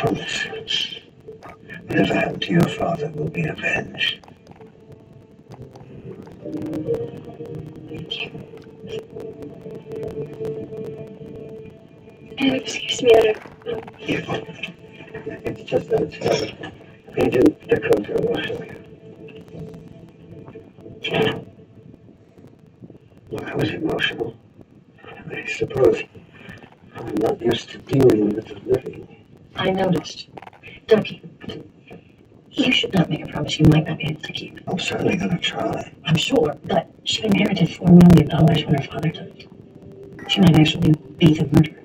promise. Whatever happened to your father will be avenged. Thank you. Excuse me, It's just that Agent Dakota will help you. Well, I was emotional. I suppose I'm not used to dealing with the living. I noticed. Don't keep. You should not make a promise you might not be able to keep. I'm certainly going to try. I'm sure, but she inherited $4 million when her father died. She might actually be the murderer.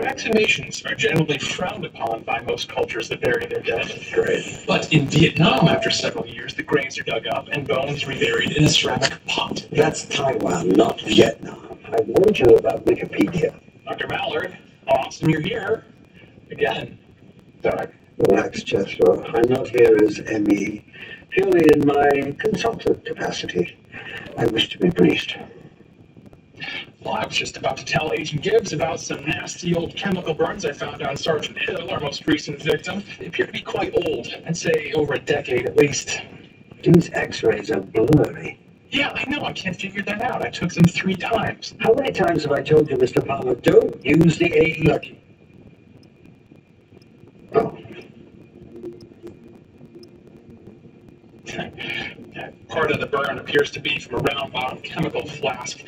Exhumations are generally frowned upon by most cultures that bury their dead. Great. But in Vietnam, after several years, the graves are dug up and bones reburied in a ceramic pot. That's Taiwan, not Vietnam. I warned you about Wikipedia. Dr. Mallard, awesome you're here. Again. Doc, relax, Jethro. I'm not here as ME, purely in my consultant capacity. I wish to be briefed. Well, I was just about to tell Agent Gibbs about some nasty old chemical burns I found on Sergeant Hill, our most recent victim. They appear to be quite old. I'd say over a decade at least. These x-rays are blurry. Yeah, I know. I can't figure that out. I took them 3 times. How many times have I told you, Mr. Palmer, don't use the AE? Lucky. Oh. Part of the burn appears to be from a round-bottom chemical flask,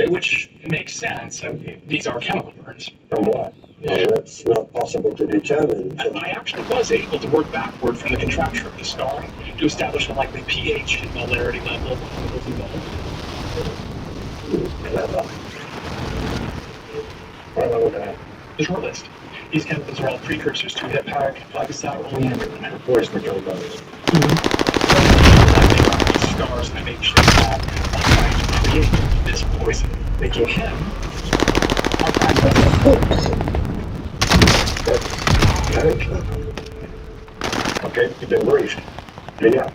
which makes sense. These are chemical burns. From what? Well, that's not possible to determine. I actually was able to work backward from the contracture of the scarring to establish a likely pH and molarity level of chemicals involved. Clever. Follow that. The short list. These chemicals are all precursors to hepatic glycosylation. And of course, the kill those. Scars I make sure that while trying to create this poison, making him our practice. That's very clever. Okay, you've been briefed. Yeah.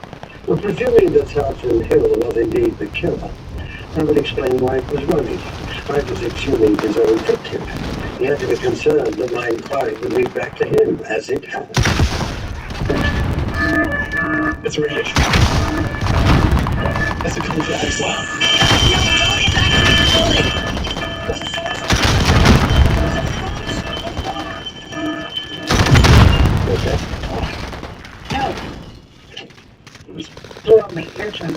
Well, presuming that Sergeant Hill was indeed the killer, that would explain why he was running. I was exhuming his own victim. He had to be concerned that my inquiry would lead back to him, as it has. It's radiation. That's a cool flag as well. Okay. No. It was blew out my eardrum.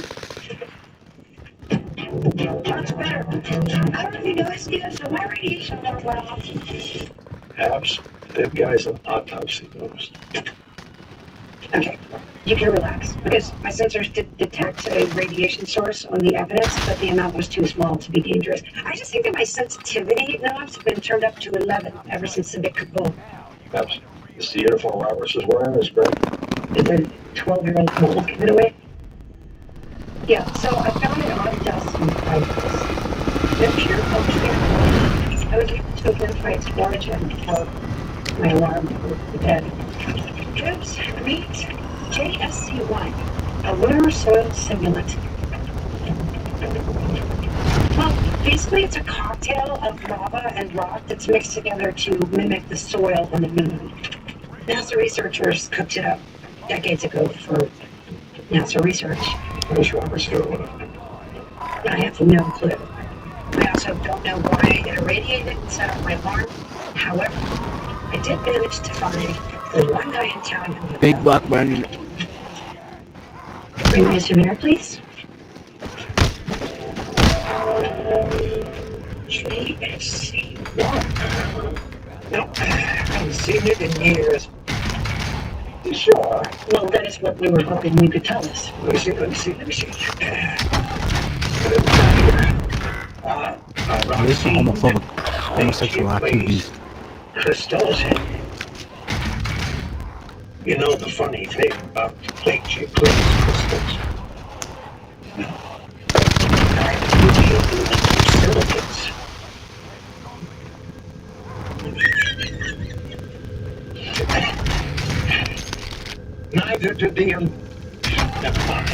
Much better. I don't know if you noticed yet, so my radiation level went off. Abs, them guys on autopsy noticed. Okay, you can relax, because my sensors did detect a radiation source on the evidence, but the amount was too small to be dangerous. I just think that my sensitivity knobs have been turned up to 11 ever since the big kaboom. Abs, is the uniform Roberts is wearing is red? Did the 12-year-old girl give it away? Yeah, so I found it on dust and particles. The pure culture. I was able to identify its origin for my alarm for the dead. Gibbs meet JSC1, a lunar soil simulant. Well, basically it's a cocktail of lava and rock that's mixed together to mimic the soil on the moon. NASA researchers cooked it up decades ago for NASA research. Where's Roberts doing it? I have no clue. I also don't know why it irradiated and set off my alarm. However, I did manage to find the one guy in town who... Big black man. Bring me a souvenir, please. JSC1. No, I haven't seen it in years. You sure? Well, that is what we were hoping you could tell us. Let me see. This is homosexual activities. Crystals. You know the funny thing about plate crystals? No. Silicates. Neither do the... Never mind.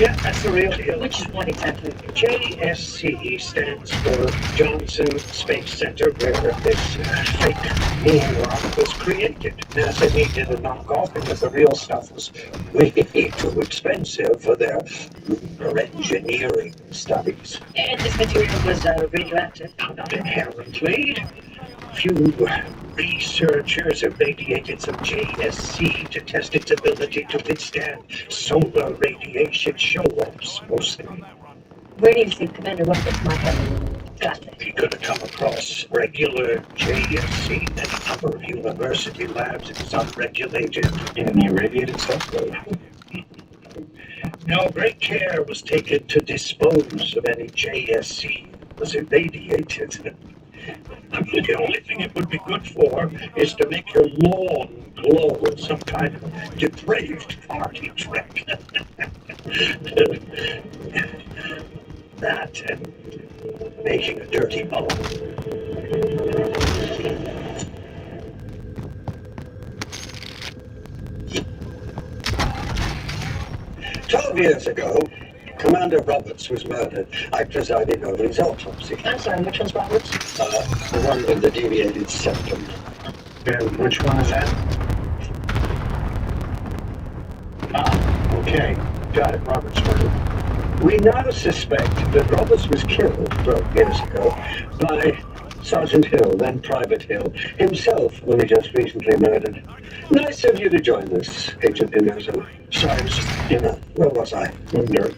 Yeah, that's the real deal. Which is what exactly? JSC stands for Johnson Space Center, where this fake moon rock was created. NASA needed a knockoff because the real stuff was way too expensive for their engineering studies. And this material was radioactive? Not inherently. Few researchers irradiated some JSC to test its ability to withstand solar radiation show-offs, mostly. Where do you think Commander Roberts might have got it? He could have come across regular JSC in a number of university labs. It was unregulated. In the irradiated stuff? No great care was taken to dispose of any JSC that was irradiated. The only thing it would be good for is to make your lawn glow in some kind of depraved party trick. That and making a dirty bone. "12 years ago, Commander Roberts was murdered. I presided over his autopsy. I'm sorry, which one's Roberts? The one with the deviated septum. And which one is that? Ah, okay. Got it. Robert's murder. We now suspect that Roberts was killed 12 years ago by Sergeant Hill, then Private Hill, himself only just recently murdered. Nice of you to join us, Agent Innoso. Sorry, I was just, where was I? Wonder.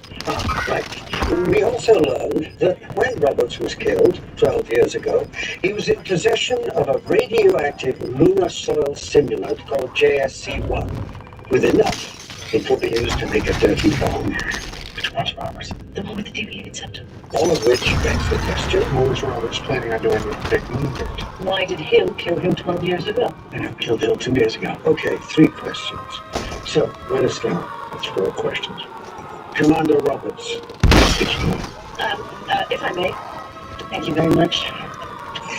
Right. We also learned that when Roberts was killed 12 years ago, he was in possession of a radioactive lunar soil simulant called JSC-1. With enough, it could be used to make a dirty bomb. Which one's Roberts? The one with the deviated septum. All of which begs the question, What was Roberts planning on doing with the big moon dirt? Why did Hill kill him 12 years ago? And who killed Hill 2 days ago? okay, 3 questions. So, where to start? That's 4 questions. Commander Roberts. If I may. Thank you very much.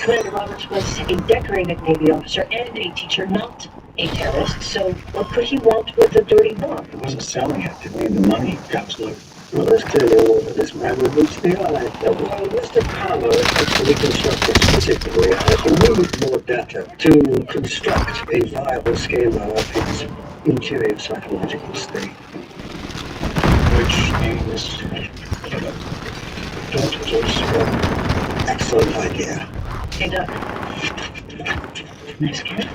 Commander Roberts was a decorated Navy officer and a teacher, not a terrorist, so what could he want with a dirty bomb? He wasn't selling it. Didn't need the money. Absolutely. Well, there's clearly more to this man than meets the eye. Well, Mr. Palmer actually constructed specifically, I need more data to construct a viable schema of his interior psychological state. Which means don't Excellent idea. Hey, Doc. Nice kid.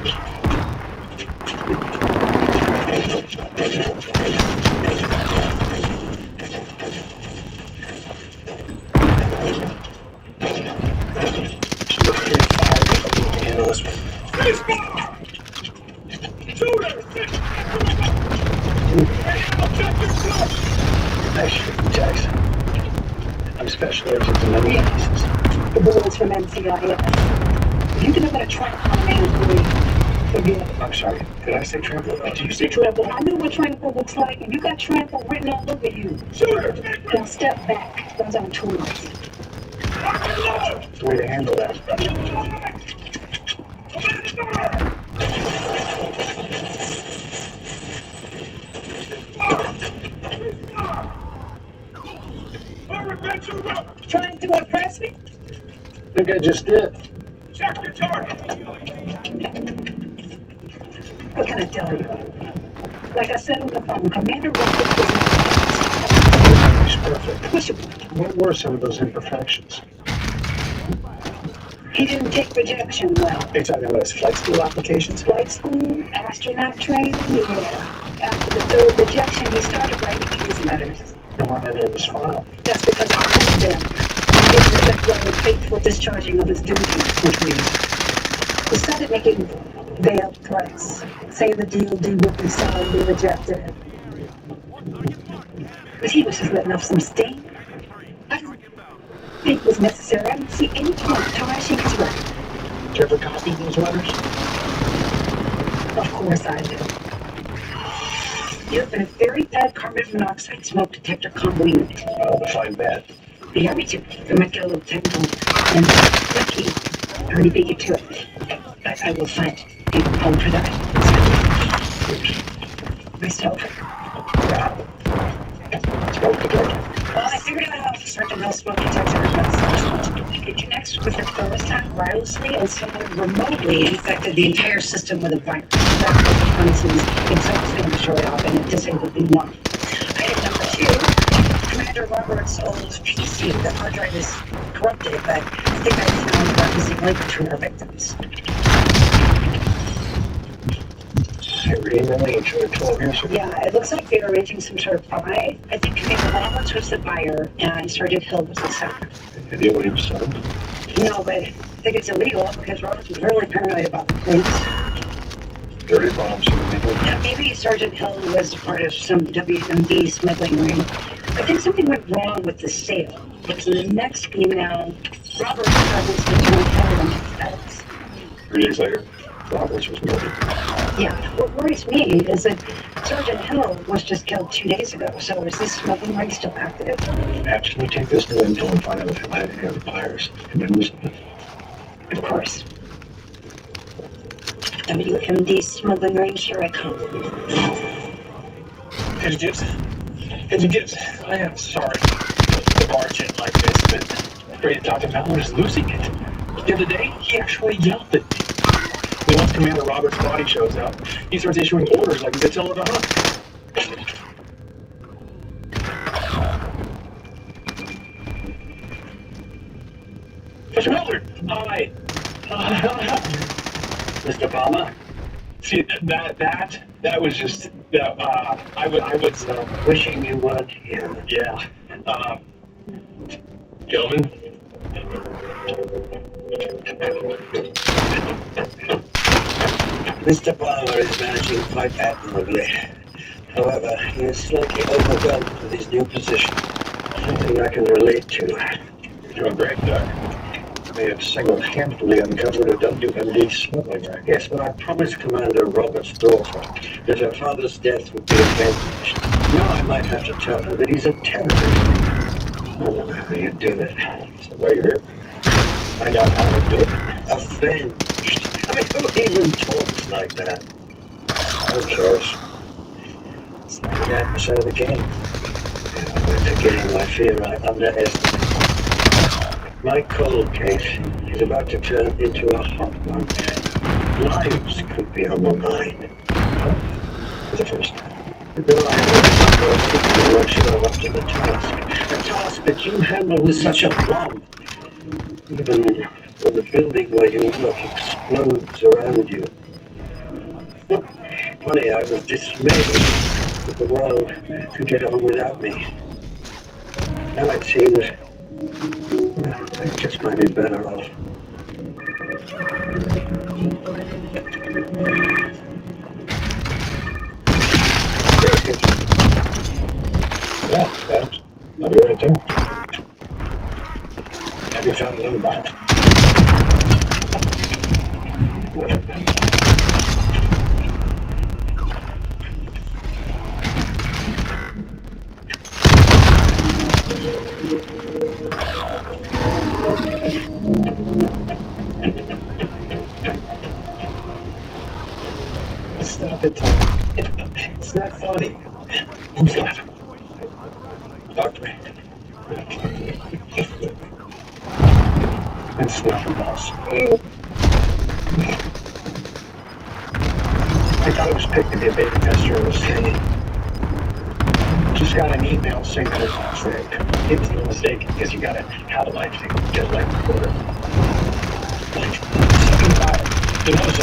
I'm special agent in many cases. The bullets from NCIS. You can have a tripod man forget. I'm sorry. Did I say trample? Did you say Trample. I know what trample looks like, and you got trample written all over you. Shooter! Now step back. Those aren't tools. That's the way to handle that. Trying to impress me? I think I just did. Check your target. What can I tell you? Like I said on the phone, Commander Roberts was He's perfect. pushable. What were some of those imperfections? He didn't take rejection well. Are you talking about his flight school applications? Flight school, astronaut training, yeah. After the third rejection, he started writing his letters. The one that in his file. That's because I told them he didn't reflect well the faithful discharging of his duties, which means he started making veiled threats, saying the DoD would be soundly rejected. But he was just letting off some steam. I don't think it was necessary. I didn't see any point tarnishing his record. Did you ever copy those letters? Of course I did. You have a very bad carbon monoxide smoke detector combo unit. I'll find that. Yeah, me too. I might get a little technical. And lucky, I already beat you to it. I will find a home for that. Myself. It's smoke detector? Well, I figured out how Sergeant Hill's smoke detector functions. It connects with your thermostat wirelessly and someone remotely infected the entire system with a virus. That, for instance, it's going to show it up and it disabled V1. Item number 2, Commander Robert's old PC. The hard drive is corrupted, but I think I found the missing link between our victims. Serene age or 12 years ago? Yeah, it looks like they were arranging some sort of buy. I think Commander Roberts was the buyer and Sergeant Hill was the seller. Did he know what he was selling? No, but I think it's illegal because Roberts was really paranoid about the police. Dirty bombs. Yeah, maybe Sergeant Hill was part of some WMD smuggling ring. I think something went wrong with the sale. Because in the next email, Roberts presents the Hill into the feds. 3 days later, Roberts was murdered. Yeah, what worries me is that Sergeant Hill was just killed 2 days ago, so is this smuggling ring still active? Actually, take this new info and find out if he'll have any other buyers. And then lose them. Of course. WMD smuggling ring, here I come. Agent Gibbs. Agent Gibbs, I am sorry to barge in like this, but afraid that Dr. Mallard is losing it. The other day, he actually yelled at me. But once Commander Robert's body shows up, he starts issuing orders like he's a tail of a hunt. Mr. Mallard, Mr. Palmer? see, that was just, I was, Wishing you weren't here. yeah, gentlemen. Mr. Palmer is managing quite admirably. However, he is slightly overwhelmed with his new position. Something I can relate to. You're doing great, Doc. May have single-handedly uncovered a WMD smuggling ring. Yes, but I promised Commander Robert's daughter that her father's death would be avenged. Now I might have to tell her that he's a terrorist. I don't know how you do that. So why you're here? Find out how to do it. Avenged. I mean, who even talks like that? Of course. It's 99% of the game. I'm forgetting my fear I underestimated. My cold case is about to turn into a hot one. Lives could be on the line. For the first time. I will show up to the task. A task that you handle with such a plum. Even when the building where you work explodes around you. Funny, I was dismayed that the world could get on without me. Now it seems I just might be better off. Yeah, thanks. I'll be right there. Have you found another bite? Stop it, Tom. It's not funny. Who's laughing? Doctor. It's nothing else. I thought it was picked to be a baby tester in the city. Just got an email saying that it was a mistake. It was no mistake because you gotta have a life thing, get a life recorder. Like, something about it. It was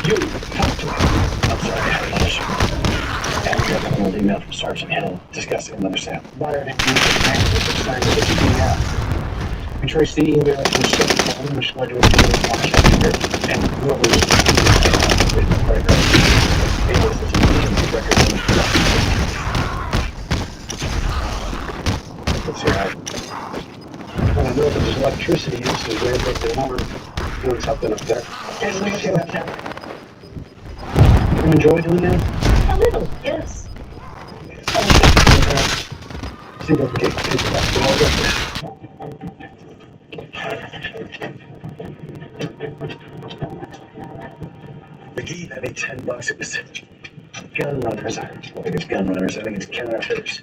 you talked to me. I'm sorry, I had a lunch. And we got an old email from Sergeant Hill discussing another sample. Wired information bank with the sign of the PDF. We traced the email from the city phone, which led to a video of March and whoever was with the record. It was the record on the production. Let's see how. Well, I know that there's electricity uses there, but the number doing something up there. There's an issue up there. You enjoy doing that? A little, yes. See if I can get that all up McGee, I need $10. It was gun runners. I don't think it's gun runners. I think it's counterfeiters.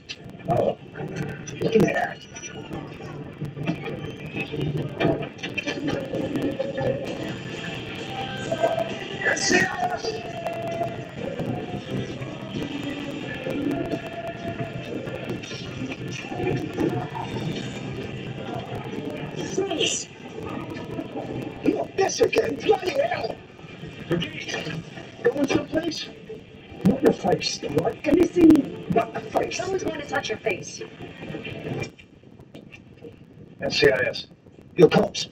Oh. Look there. Freeze! Look, this again, bloody hell! Going someplace? Not your face, what? Anything. Not the face. Someone's going to touch your face. NCIS. You're cops.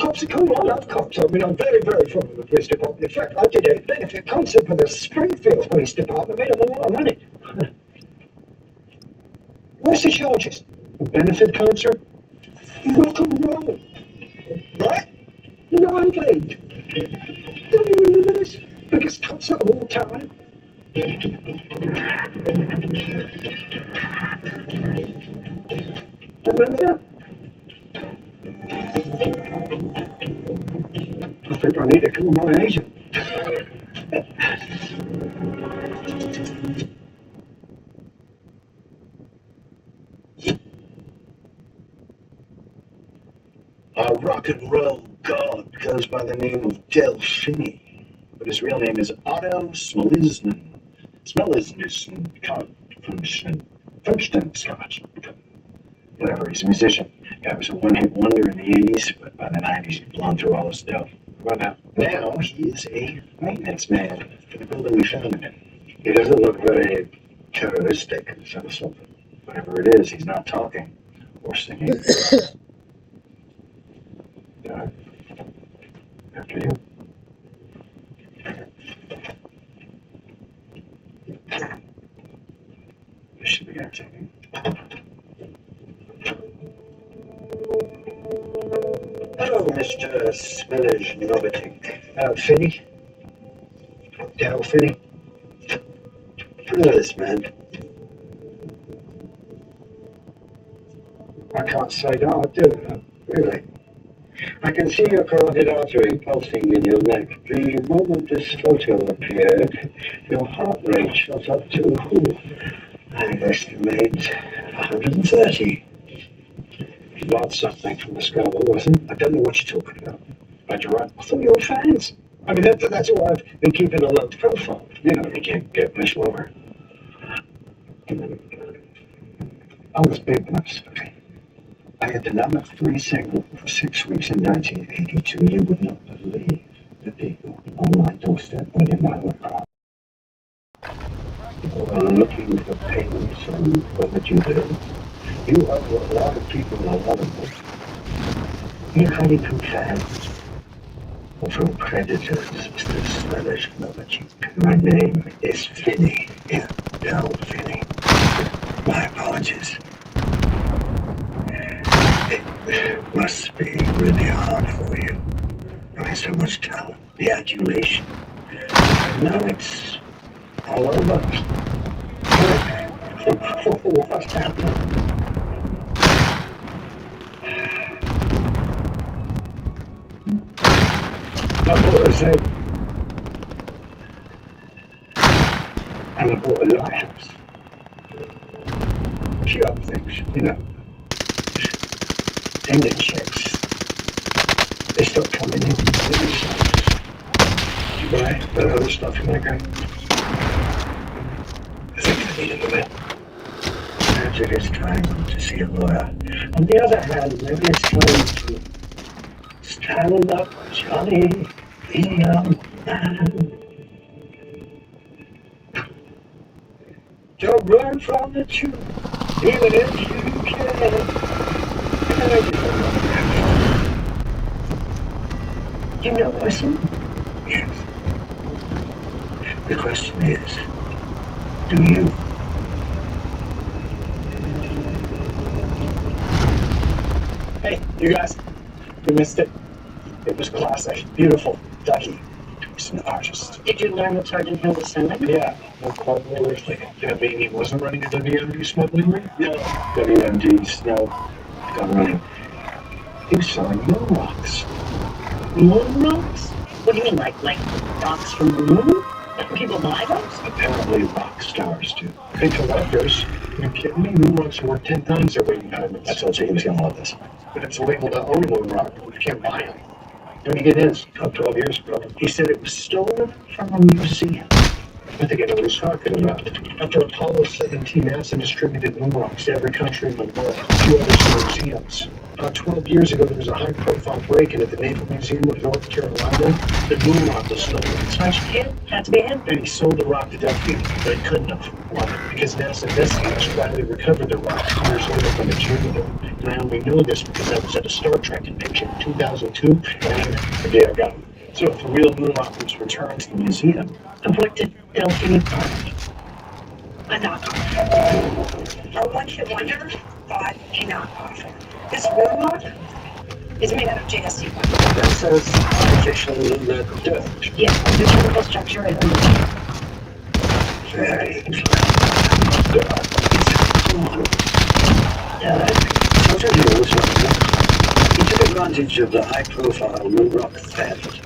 Cops are cool. I love cops. I mean, I'm very, very fond of the police department. In fact, I did a benefit concert for the Springfield Police Department. Made them a lot of money. What's the charges? A benefit concert? Rock and roll. What? Live Aid. Don't you remember this? Biggest concert of all time. Remember that? I think I need to call my agent. Our rock and roll god goes by the name of Delphini, but his real name is Otto Smeliznin. Function Scotch. Whatever, he's a musician. Guy was a one-hit wonder in the 80s, but by the 90s he'd blown through all his stuff. Well, now he is a maintenance man for the building we found him in. He doesn't look very terroristic or something. Whatever it is, he's not talking or singing. After you. This should be entertaining. Hello, Mr. Smilej-Novatic. Finney? Finney? Look at this, man. I can't say that I do, really. I can see your carotid artery pulsing in your neck. The moment this photo appeared, your heart rate shot up to, I estimate, 130. Blood something from the skull, wasn't it? I don't know what you're talking about. But you're right. I thought you were fans. I mean, that's why I've been keeping a low profile. You know, you can't get much lower. I was big when I was 30. I had the number 3 signal for 6 weeks in 1982. You would not believe the people on my doorstep within my work. People are looking for payments and overdue bills. You owe a lot of people a lot of money. You're hiding from fans or from predators, Mr. Smilej-Novatic. My name is Finney. Yeah, Finney. My apologies. It must be really hard for you. Having so much talent, the adulation. Now it's all over. What's happening? I bought a Zed. And I bought a lighthouse. A few other things, you know. And the checks, they stopped coming in. You buy that other stuff in that guy? I think I need a bit. Perhaps it is time to see a lawyer. On the other hand, maybe it's time to stand up, Johnny, the young man. Don't run from the truth, even if you can. You know Wilson? Yes. The question is, do you? Hey, you guys, you missed it. It was classic, beautiful, ducky, some artist. Did you learn that Sergeant Hill was sending? Yeah, no quite realistic. I mean, he wasn't running a WMD smuggling ring? No. WMDs, no. Got running. He was selling moon rocks. Moon rocks? What do you mean, like rocks from the moon? People buy those? Apparently rock stars do. Hey, collectors, are you kidding me? Moon rocks are worth 10 times their weight in diamonds. I told you he was going to love this. But it's illegal to own a moon rock. You can't buy them. When he get his? About 12 years ago. He said it was stolen from a museum. I think I know what he's talking about. After Apollo 17, NASA distributed moon rocks to every country in the world, to other museums. About 12 years ago, there was a high-profile break-in at the Naval Museum of North Carolina. The moon rock was stolen. Smashed kid? Had to be him. And he sold the rock to Delphi, but he couldn't have. Why? Because NASA investigators finally recovered the rock 2 years later from a janitor. And I only know this because I was at a Star Trek convention in 2002, and the day I got him. So if the real moon rock was returned to the museum, And what did Delphine find? A knockoff. A one-hit wonder, but a knockoff. This moon rock is made out of JSC. that says artificial lunar dirt. Yeah, the chemical structure is Very interesting. He took advantage of the high-profile moon rock theft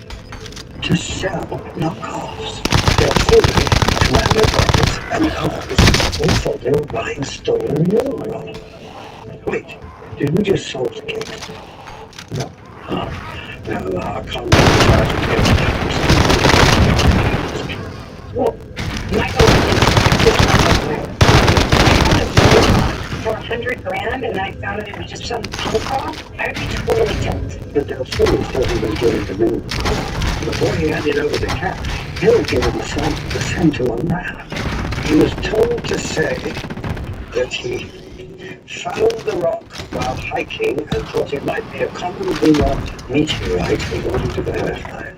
to sell knockoffs. They're fully glamour rockets and others also they were buying stolen moon rock. Wait, did we just solve the case? No. No, I can't well, Michael for $100,000 and I found out it was just some punk rock, I would be totally tempted. But Delphine hasn't been getting the moon. Before he handed over the cat, Hill gave him the scent to a map. He was told to say that he found the rock while hiking and thought it might be a common lunar meteorite he wanted to verify.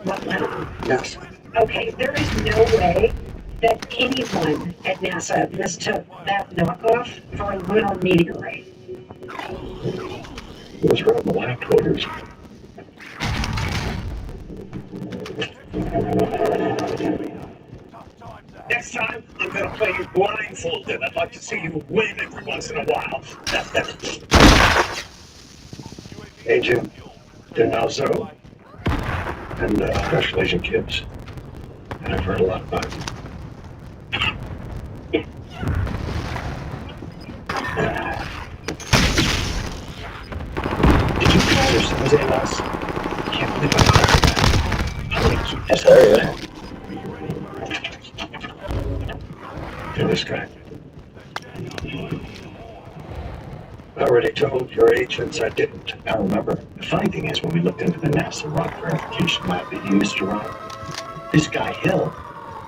What now? NASA. Okay, there is no way that anyone at NASA mistook that knockoff for a lunar meteorite. It was around the lab quarters. Next time, I'm gonna play you blindfolded. I'd like to see you win every once in a while. Hey Jim, they're now so. And congratulations kids. And I've heard a lot about you. Did you call your sons ALS? Can't believe I called you that. How do I keep this area? Feel this guy. I already told your agents I didn't. Now remember, the funny thing is when we looked into the NASA rock verification lab that you used to run, this guy Hill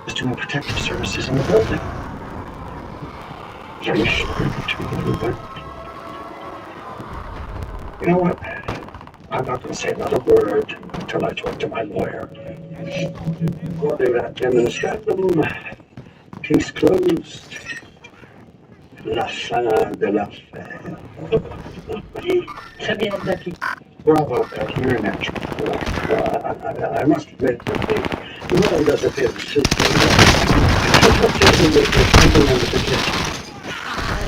was doing protective services in the building. Are you sure you know what? I'm not going to say another word until I talk to my lawyer. Order that demonstratum. Case closed. La fin de l'affaire. Très bien, Ducky. Bravo, Beck. You're a natural. I must admit that the role does appear to suit me.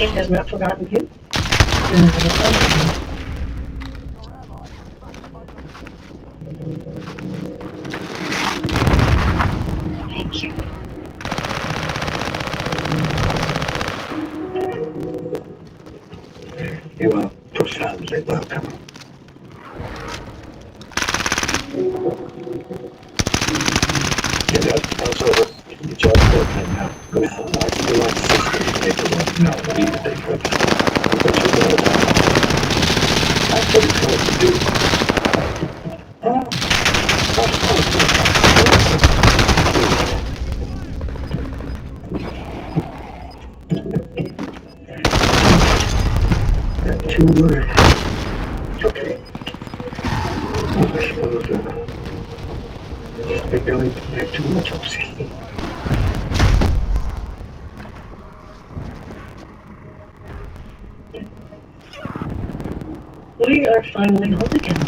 It has not forgotten you. Thank you. You are profoundly welcome. That's over. You just work now. Now, I feel like system paperwork. No, leave it there. But you know that. I couldn't tell what to do. Two words. Okay. They're going to make too much of it. We are finally home again.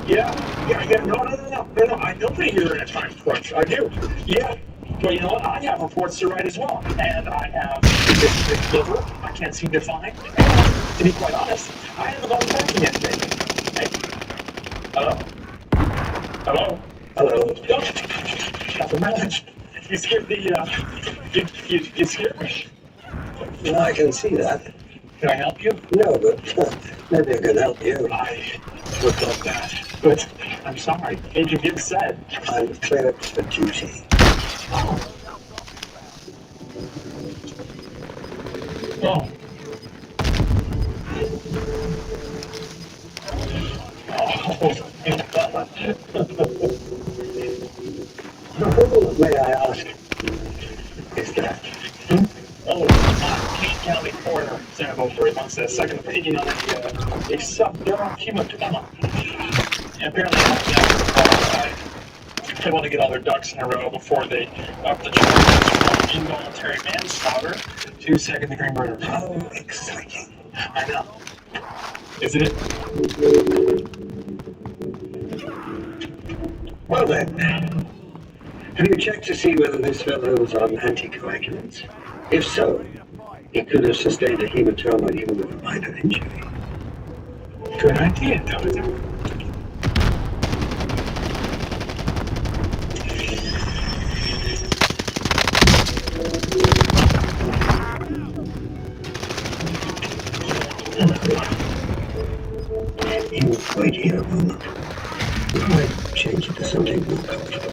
Yeah. No. I know that you're in a time crunch. I do. Yeah. But you know what? I have reports to write as well. And I have this liver I can't seem to find. And to be quite honest, I haven't gone back yet today. Hey. Hello? Hello? Hello. Nothing wrong. You scared you scared me. Well, I can see that. Can I help you? No, but maybe I can help you. I would love that. But I'm sorry. Agent Gibbs said. I'm cleared for duty. Oh. Oh. May I ask, is that? Oh, Kate County coroner sample for wants a second opinion on the subdural hematoma. And apparently, they want to get all their ducks in a row before they up the charges from involuntary manslaughter to second-degree murder. How exciting. I know. Isn't it? Well then, have you checked to see whether this fellow was on anticoagulants? If so, he could have sustained a hematoma even with a minor injury. Good idea, Doctor. You wait here a moment. I might change it to something more comfortable.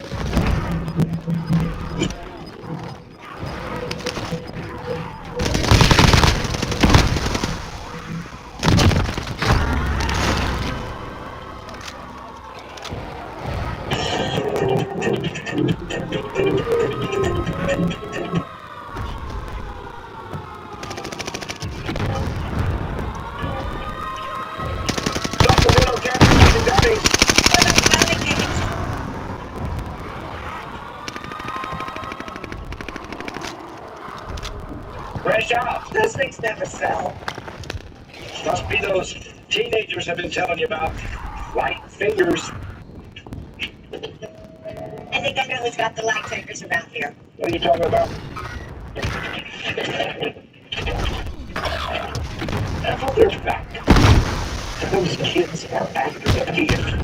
Fresh out. Those things never sell. Must be those teenagers have been telling you about. Light fingers. I think I know who's got the light takers around here. What are you talking about? I thought they're back. Those kids are after the gift.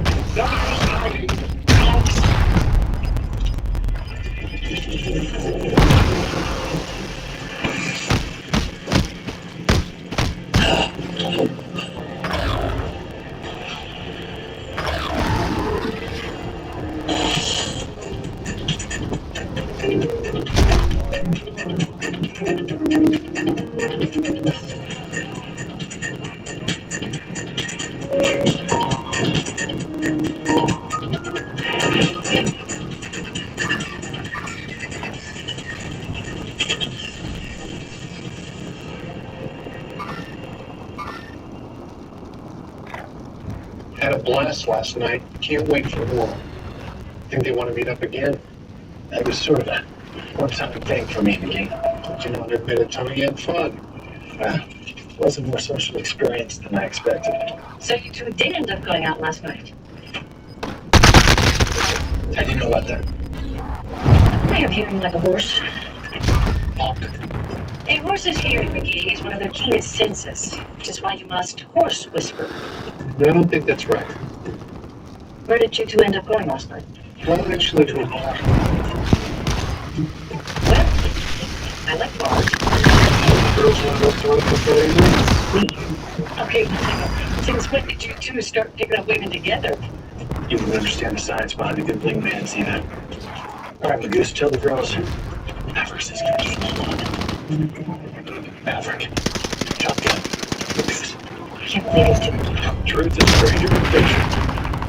Had a blast last night. Can't wait for more. Think they want to meet up again? That was sort of a one-time thing for me in the game. But you know, every bit of time you had fun. Was a more social experience than I expected. So you two did end up going out last night? How do you know about that? I have hearing like a horse. Honk. A horse's hearing, McGee, is one of their keenest senses, which is why you must horse whisper. I don't think that's right. Where did you two end up going last night? Well, actually, to a bar. Well, I like bars. Girls want to go to it before they leave. Okay, since when did you two start picking up women together? You don't understand the science behind a good bling man, see that? All right, Magoose, tell the girls. Maverick's is gonna keep on. Maverick. Shotgun. Magoose. I can't believe it's two. Truth is stranger than fiction.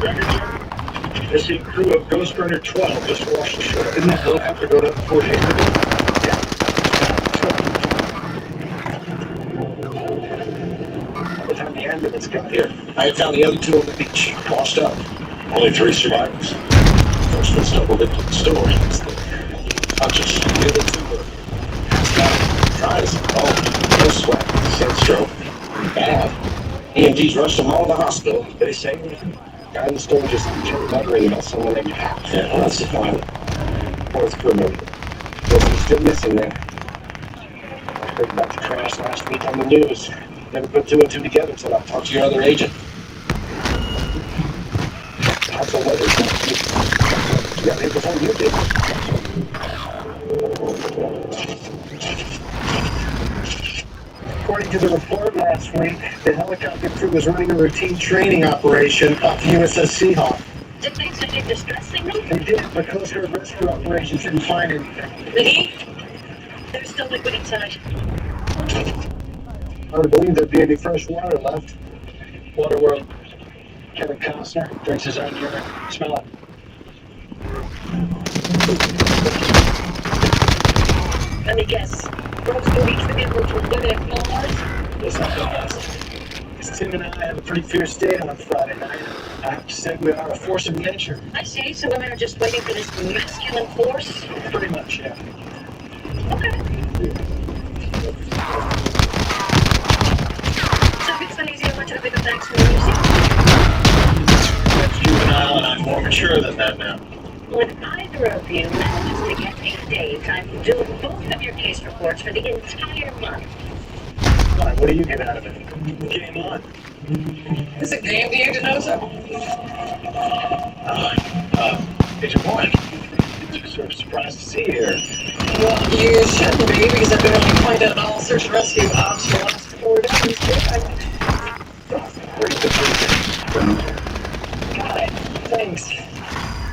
Record check. Missing crew of Ghost Runner 12 just washed ashore. Didn't that helicopter go up before she entered it? Yeah. By the time the ambulance got here, I had found the other two on the beach, washed up. Only 3 survivors. First one stumbled into the store. I'll just give it to her. Tries. Oh, no sweat. Same stroke. Bad. EMTs rushed them all to the hospital. They say Guy in the store just muttering about someone they got. Yeah, well, that's fine. Fourth crewman. Guess he's still missing there. I heard about the crash last week on the news. Never put two and two together until I talked to your other agent. How's the weather? You got here before you did. According to the report last week, the helicopter crew was running a routine training operation off USS Seahawk. Did they send a distress signal? They did, but Coast Guard rescue operations didn't find anything. The heat? There's still liquid inside. Hard to believe there'd be any fresh water left. Waterworld. Kevin Costner drinks his own urine. Smell it. Let me guess. Folks will reach for the virtual women at Mars? It's not the best. Because Tim and I had a pretty fierce date on Friday night. I have to say we are a force of nature. I see, so women are just waiting for this masculine force? Pretty much, yeah. Okay. So if it's not easy, how much of a bigger thanks for music? That's juvenile, and I'm more mature than that now. When either of you manages to get a date, I'm doing both of your case reports for the entire month. What do you get out of it? Game on. Is it game, the agent knows it? Agent Warren. Sort of surprised to see you here. Well, you shouldn't be, because I've been able to find out all search and rescue ops for the last 4 days. Got it. Thanks.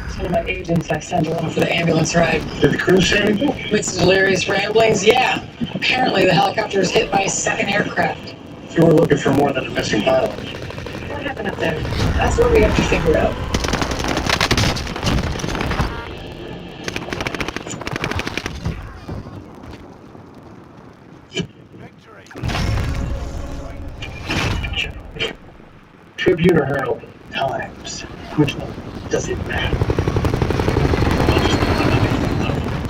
It's one of my agents I sent along for the ambulance ride. Did the crew say anything? With some delirious ramblings, yeah. Apparently the helicopter was hit by a second aircraft. You were looking for more than a missing pilot. What happened up there? That's what we have to figure out. Tribune or Herald? Times. Which one? Does it matter?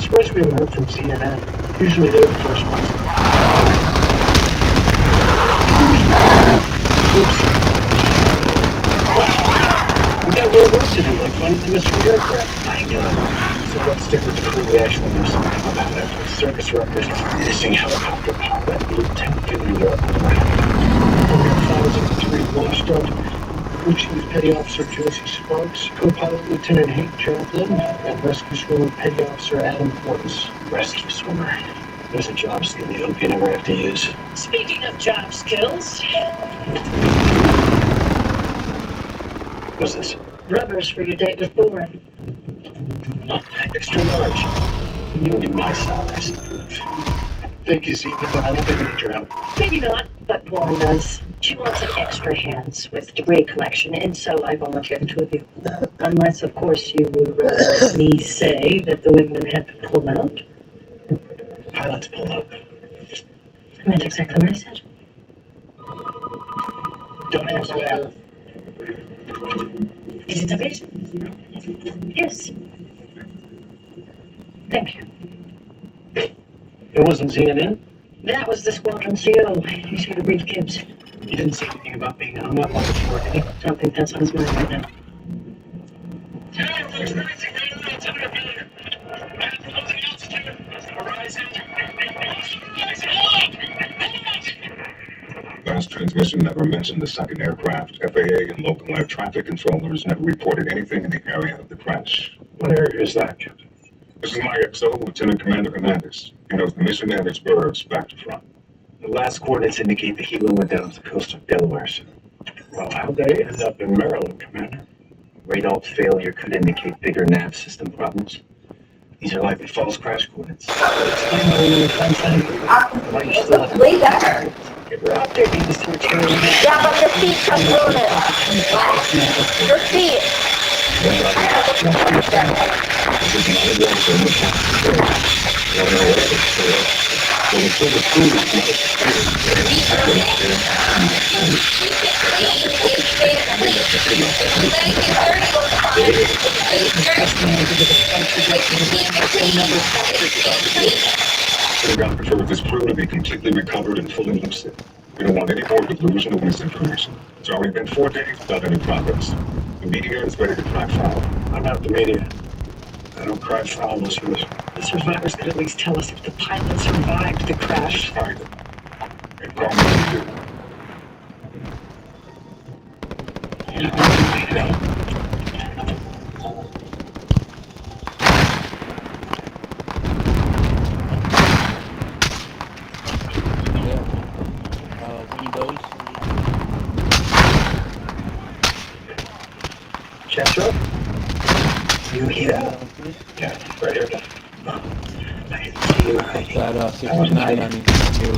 Surprised we haven't heard from CNN. Usually they're the first ones. Oops. We got real work to do, like finding the mystery aircraft. I know. So what's different between we actually know something about it? Service records, missing helicopter pilot, Lieutenant Commander. We have files of the 3 watchdog. Chief Petty Officer Josie Sparks, Co-Pilot Lieutenant Hank Chaplin, and Rescue Swimmer Petty Officer Adam Portis. Rescue Swimmer. There's a job skill you hope you never have to use. Speaking of job skills, What's this? rubbers for your date with Boren. Extra large. You don't need my size. Thank you, Zeke, but I don't think I need your help. Maybe not, but Boren does. She wants an extra hands with debris collection, and so I volunteered 2 of you. Unless, of course, you would rather let me say that the women had to pull out. Pilots pull up. I meant exactly what I said. Don't answer that. Is it a bit? Yes. Thank you. It wasn't CNN? That was the squadron CO. He's here to brief Gibbs. You didn't say anything about being hung up on the floor, did you? I don't think that's on his mind right now. Last transmission never mentioned the second aircraft. FAA and local air traffic controllers never reported anything in the area of the crash. What area is that, Captain? This is my XO, Lieutenant Commander Hernandez. He knows the mission and its birds back to front. The last coordinates indicate the helo went down the coast of Delaware, sir. Well, how'd they end up in Maryland, Commander? Radar failure could indicate bigger nav system problems. These are likely false crash coordinates. Explain why you were trying to why you still have Way better. We're updating this to return. Yeah, but the feet come loaded. Your feet. Photographer for this crew to be completely recovered and fully lucid. We don't want any more delusion or misinformation. It's already been 4 days without any progress. The media is ready to cry foul. I'm not the media. I don't cry foul unless you listen. The survivors could at least tell us if the pilot survived the crash. Find them. And call me if you do. You don't want to be there. Windows. Chester? You here? Yeah, right here. I didn't see you hiding. That 69 I need to do.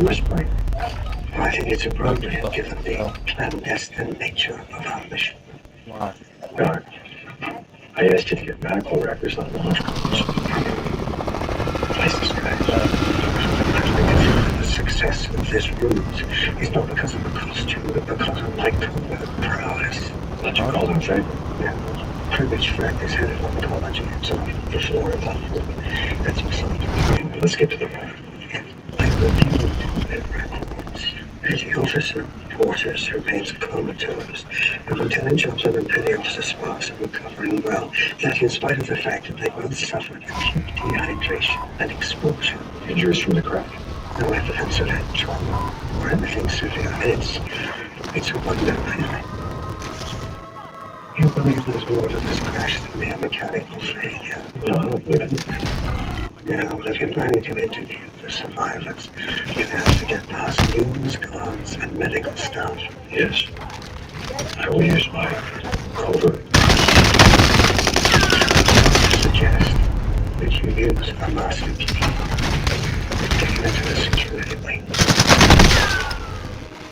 Whispering. I think it's appropriate given the clandestine nature of our mission. Why? Guard, I asked you to get medical records on launch codes. I suspect the success of this ruse is not because of the costume, but because of my covert prowess. That you called him fake? Yeah. Privileged friend is headed on oncology, and so the floor of that. That's beside. Let's get to the point. I reviewed their records. The officer, Portis, remains comatose. And Lieutenant Johnson and Penny's spouse are recovering well. That in spite of the fact that they both suffered acute dehydration and exposure. Injuries from the crash. No evidence of head trauma or anything severe. It's a wonder, really. You believe there's more to this crash than mere mechanical failure? No, I don't believe it. Now, if you're planning to interview the survivors, you have to get past news, guards, and medical staff. Yes. I will use my covert. I suggest that you use a master key. Take it into the security wing.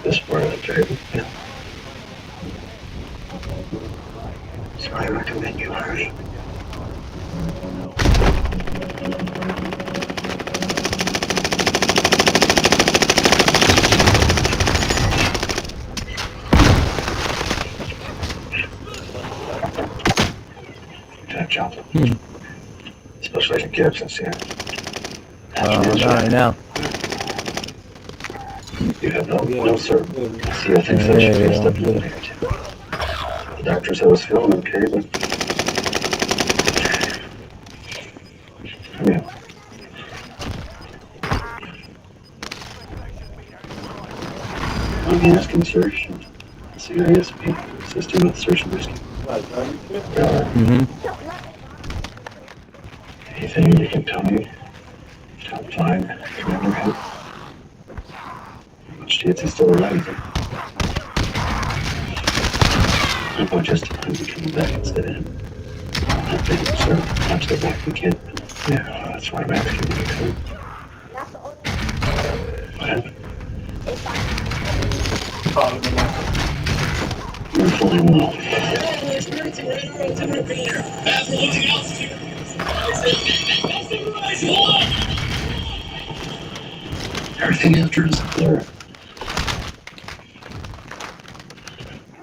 This part of the table. No. So I recommend you hurry. Johnson. Special Agent Gibson's here. Not right now. You have no, sir. See, I think so. She fixed up the too. The doctor said it was feeling okay, but come here. I'm asking, sir. CISP, System of Search and Rescue. Anything you can tell me? Top line, commander head. How much chance he's still alive? How about just I'm coming back instead of him? Not big, sir. I'm still back, we can't. Yeah, that's why I'm asking you to come. What happened? You're fully well. Everything after is a blur.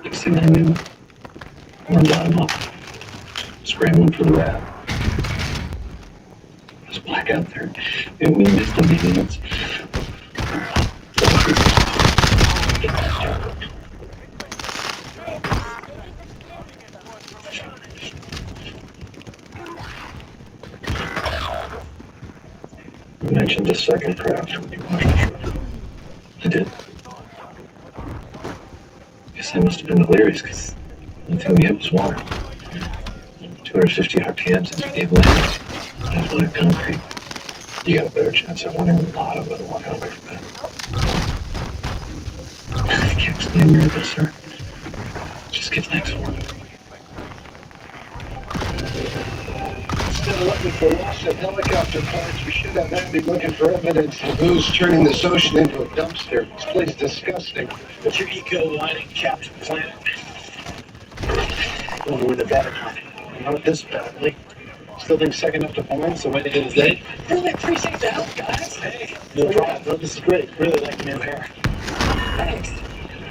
Next thing I knew, we're bottom up, scrambling for the rat. There's black out there, and we missed the minutes. You mentioned the second craft when you watched the show. I did. Guess I must have been delirious because the only thing we had was water. 250 RPMs and we gave land. That's like concrete. You got a better chance of winning than a lot of other walking away from that. I can't explain your this, sir. Just get next one. Instead of looking for lost of helicopter parts, we should have Andy looking for evidence of who's turning this ocean into a dumpster. This place is disgusting. What's your eco lining, Captain Planet? Over with the Vatican. Not this badly. Still think second up to Barnes the way they did his day? Really appreciate the help, guys. Hey, no problem. This is great. Really like the new hair. Thanks.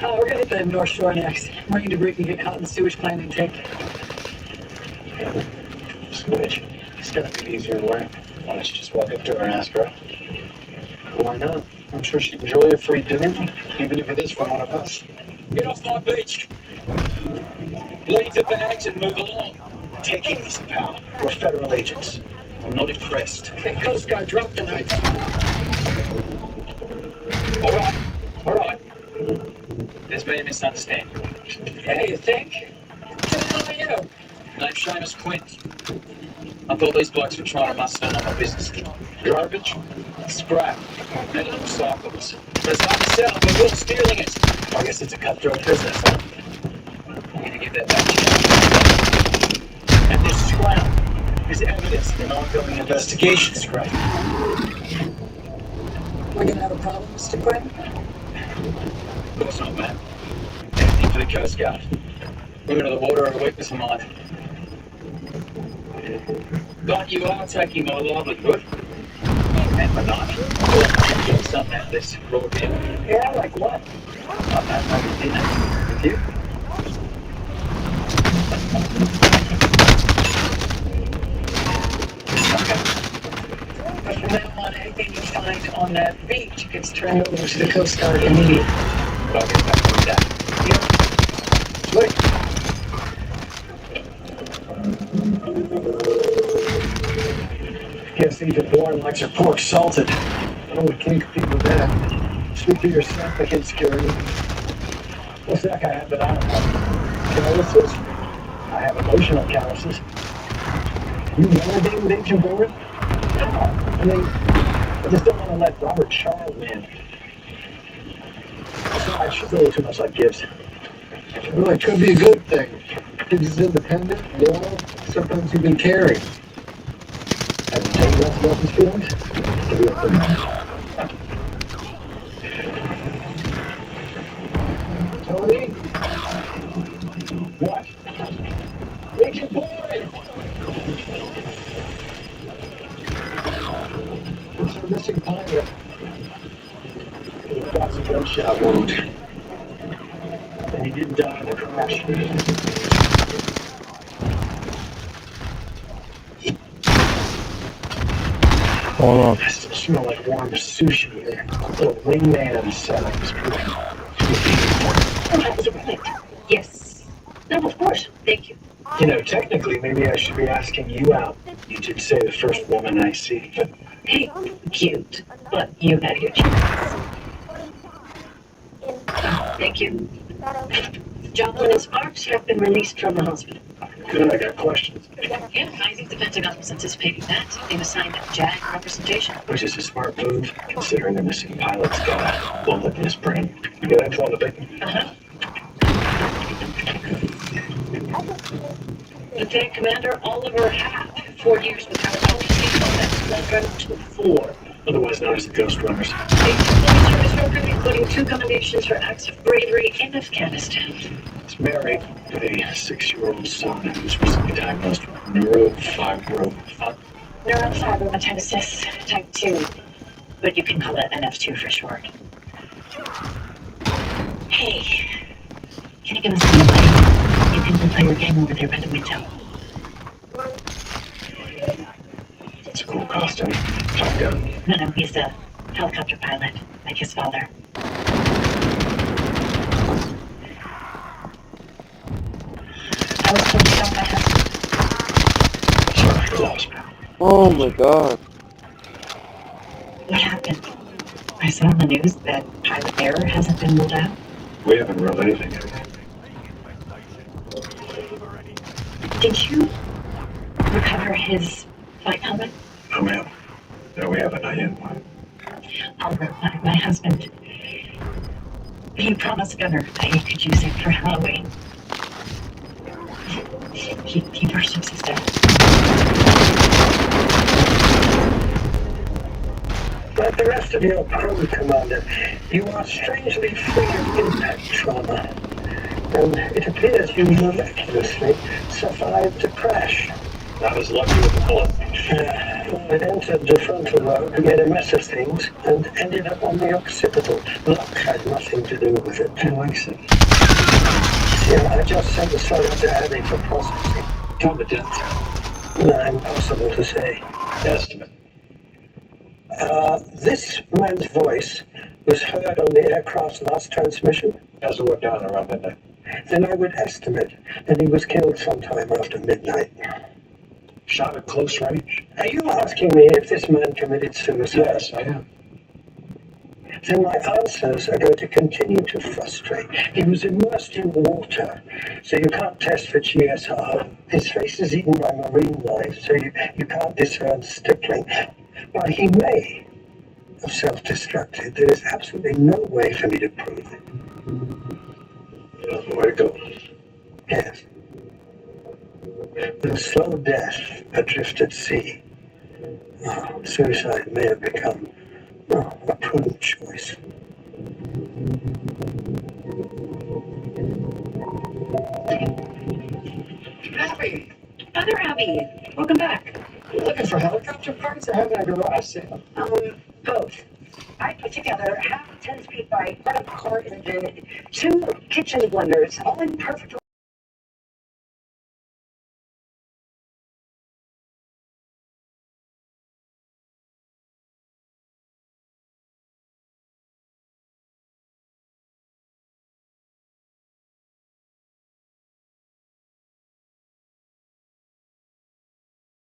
We're gonna hit the North Shore next. Marine debris can get caught in the sewage plant intake. Switch. It's gonna be easier to learn. Why don't you just walk up to her and ask her? Why not? I'm sure she'd enjoy a free dinner, even if it is from one of us. Get off my beach. Leave the bags and move along. Take it easy, pal. We're federal agents. I'm not impressed. Hey, Coast Guard, drop the knife. All right. There's been a misunderstanding. Hey, you think? Who are you? Name's Seamus Quint. I thought these blokes were trying to muster on my business. Garbage? Scrap. Metal recyclables. There's nothing to sell, but we're stealing it. I guess it's a cutthroat business, huh? I'm gonna give that back to you. And this scrap is evidence of an ongoing investigation, Scrap. We're gonna have a problem, Mr. Quinn? Of course not, man. Anything for the Coast Guard. Women of the water are a weakness of mine. But you are taking my livelihood. And my knife. I'll get something out of this raw deal. Yeah, like what? I'm not having dinner with you. But from now on, anything you find on that beach gets turned over to the Coast Guard immediately. But I'll get back to that. Sweet. Guess even Bourne likes her pork salted. Oh, we can't compete with that. Speak for yourself, I can't scare you. What's that I have that I don't have? Calluses? I have emotional calluses. You know David Agent Bourne? No. I mean, I just don't want to let Robert Charles in. Besides, she's a little too much like Gibbs. Well, it could be a good thing. He's independent, loyal, sometimes even caring. Have you told us about his feelings? Tony? What? Agent Boyd! It's our missing pilot. He got a gunshot wound. And he didn't die in the crash. Hold on. I still smell like warm sushi here. Little wingman setup is pretty. Oh, that was a relic. Yes. No, of course. Thank you. You know, technically, maybe I should be asking you out. You did say the first woman I see. Hey, cute. But you had your chance. Thank you. Joplin and Sparks have been released from the hospital. Good, I got questions. Yeah, I think the Pentagon was anticipating that. They've assigned JAG representation. Which is a smart move, considering the missing pilot's got a bullet in his brain. You got info on the victim? Uh-huh. Lieutenant Commander Oliver Hatt, 4 years without LTC combat squadron 2-4. Otherwise known as the Ghost Runners. 8 service record, including 2 commendations for acts of bravery in Afghanistan. He's married with a 6-year-old son who's recently diagnosed with neurofibromatosis type 2, but you can call it NF2 for short. Hey, can you give us some advice? You think we'll play your game over there by the window? It's a cool costume. Top Gun. No, he's a helicopter pilot, like his father. I was told to stop my husband. Sorry for loss, man. Oh my god. What happened? I saw on the news that pilot error hasn't been ruled out. We haven't ruled anything yet. Did you recover his flight helmet? Oh, ma'am. No, we haven't. Not yet. Oliver, my husband. He promised Gunner that he could use it for Halloween. He worships his dad. Like the rest of your crew, Commander, you are strangely free of impact trauma. And it appears you miraculously survived the crash. I was lucky with the bullet. It entered the frontal lobe, made a mess of things, and ended up on the occipital. Luck had nothing to do with it. Who likes it? Yeah, I just sent the son to Abby for processing. Competent. No, impossible to say. Estimate. This man's voice was heard on the aircraft's last transmission. As it went down around midnight. Then I would estimate that he was killed sometime after midnight. Shot at close range? Are you asking me if this man committed suicide? Yes, I am. Then my answers are going to continue to frustrate. He was immersed in water, so you can't test for GSR. His face is eaten by marine life, so you can't discern stippling. While he may have self-destructed, there is absolutely no way for me to prove it. Where to go? Yes. With a slow death adrift at sea, suicide may have become a prudent choice. Abby! Other Abby! Welcome back. Looking for helicopter parts or having a garage sale? Both. I put together half a 10-speed bike, part of a car engine, 2 kitchen blenders, all in perfect